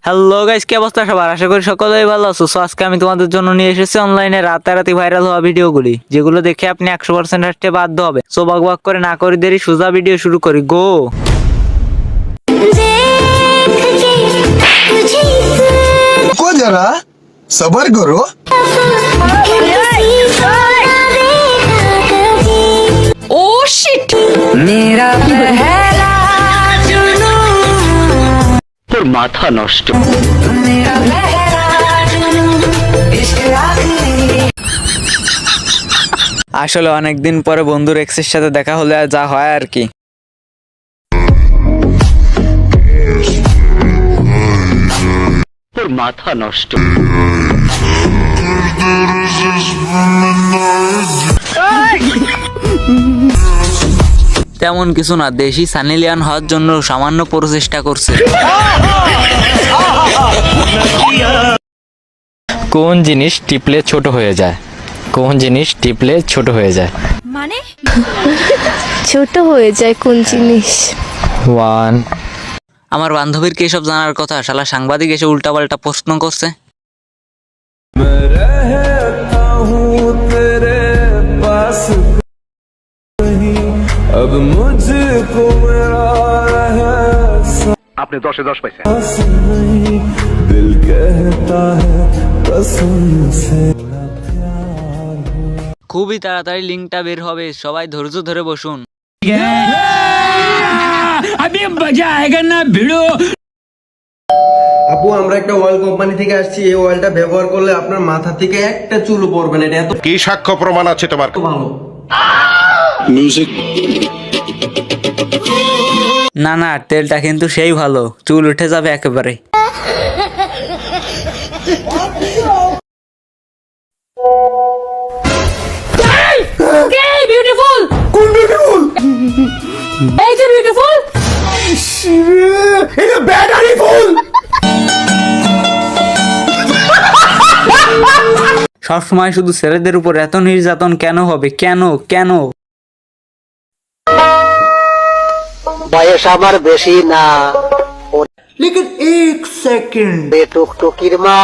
Hello guys, কি অবস্থা সবার? আশা করি সকলেই ভালো আছো। সো আজকে আমি তোমাদের জন্য নিয়ে এসেছি অনলাইনে রাতারাতি ভাইরাল হওয়া ভিডিওগুলি, যেগুলো দেখে আপনি 100% হাসতে বাধ্য হবে। সো বকবক করে না করে দেরি, সোজা ভিডিও শুরু করি। গো। जरा सबर करो। ओ शिट मेरा पहला जुनून তোর মাথা নষ্ট मेरा पहला जुनून इश्क आखिरी। আসলে অনেকদিন পরে বন্ধুর এক্সের সাথে দেখা হলে যা হয় আর কি। তোর মাথা নষ্ট। তেমন কিছু না, দেশি সানি লিওন হওয়ার জন্য সামান্য প্রচেষ্টা করছে। কোন জিনিস টিপলে ছোট হয়ে যায়? কোন জিনিস টিপলে ছোট হয়ে যায়? মানে ছোট হয়ে যায় কোন জিনিস? ওয়ান। আমার বান্ধবীর কি এসব জানার কথা? শালা সাংবাদিক এসে উল্টাপাল্টা প্রশ্ন করছে। আপনি 10-এ 10 পাইছেন। খুবই তাড়াতাড়ি লিঙ্কটা বের হবে, সবাই ধৈর্য ধরে বসুন। আপু, আমরা একটা অয়েল কোম্পানি থেকে আসছি। এই অয়েলটা ব্যবহার করলে আপনার মাথা থেকে একটা চুলও পড়বে না। এটা এত কি সাক্ষ্য প্রমাণ আছে তোমার? ভালো। না না, তেলটা কিন্তু সেই ভালো, চুল উঠে যাবে একেবারে। বিউটিফুল কোন বিউটিফুল এই যে বিউটিফুল এটা ব্যাটারি ফুল। সবসময় শুধু ছেলেদের উপর এত নির্যাতন কেন হবে? কেন কেন? বয়স আমার বেশি না, লেকিন এক সেকেন্ড টুকটুকির মা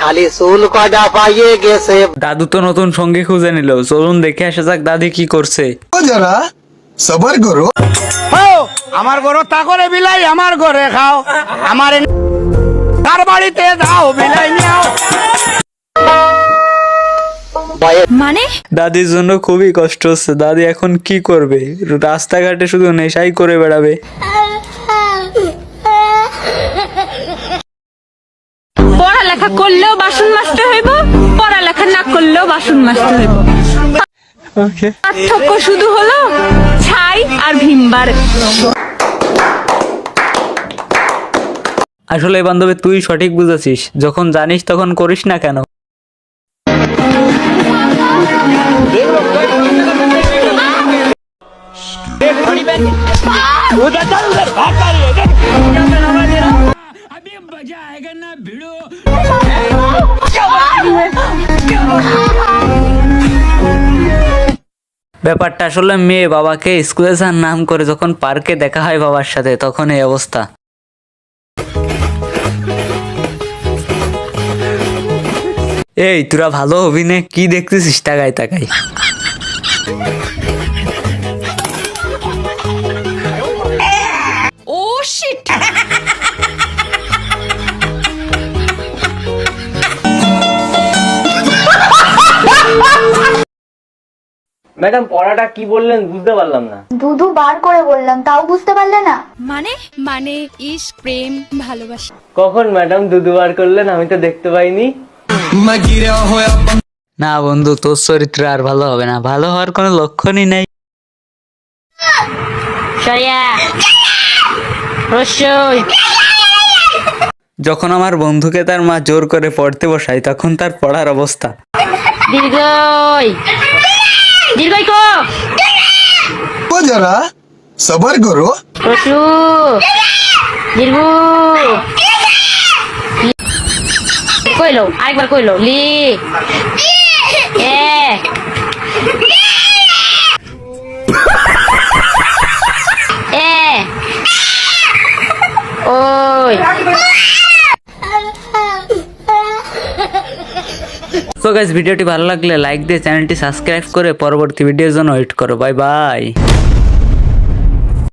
খালি চুল কয়টা পাইয়ে গেছে। দাদু তো নতুন সঙ্গী খুঁজে নিল, চলুন দেখে আসা যাক দাদি কি করছে। जरा सबर करो। আমার ঘরে তা করে বিলাই, আমার ঘরে খাও, আমার তার বাড়িতে যাও বিলাই নিও। মানে দাদির জন্য খুবই কষ্ট হচ্ছে। দাদি এখন কি করবে? রাস্তাঘাটে শুধু নেশাই করে বেড়াবে। পড়ালেখা করলেও বাসন মাজতে হইব, পড়ালেখা না করলেও বাসন মাজতে হইব। পার্থক্য শুধু হলো ছাই আর ভিমবার। আসলে বান্ধবী, তুই সঠিক বুঝেছিস, যখন জানিস তখন করিস না কেন? ব্যাপারটা আসলে মেয়ে বাবাকে স্কুলে যাওয়ার নাম করে যখন পার্কে দেখা হয় বাবার সাথে, তখন এই অবস্থা। এই তোরা ভালো অভিনয় কি দেখতেছিস টাকায় টাকায়? ও শিট ম্যাডাম, পড়াটা কি বললেন বুঝতে পারলাম না। দুধু বার করে বললাম, তাও বুঝতে পারলে না? মানে মানে ইশক, প্রেম, ভালোবাসা। কখন ম্যাডাম দুবার করলেন? আমি তো দেখতে পাইনি। না বন্ধু, তোর চরিত্র আর ভালো হবে না, ভালো হওয়ার কোনো লক্ষণই নাই। যখন আমার বন্ধুকে তার মা জোর করে পড়তে বসায়, তখন তার পড়ার অবস্থা। जरा सबर करो। কইলো আরেকবার কইলো লি এ এ ওই সো গাইস ভিডিওটি ভালো লাগলে লাইক দিয়ে চ্যানেলটি সাবস্ক্রাইব করে পরবর্তী ভিডিওর জন্য ওয়েট করো। Bye bye.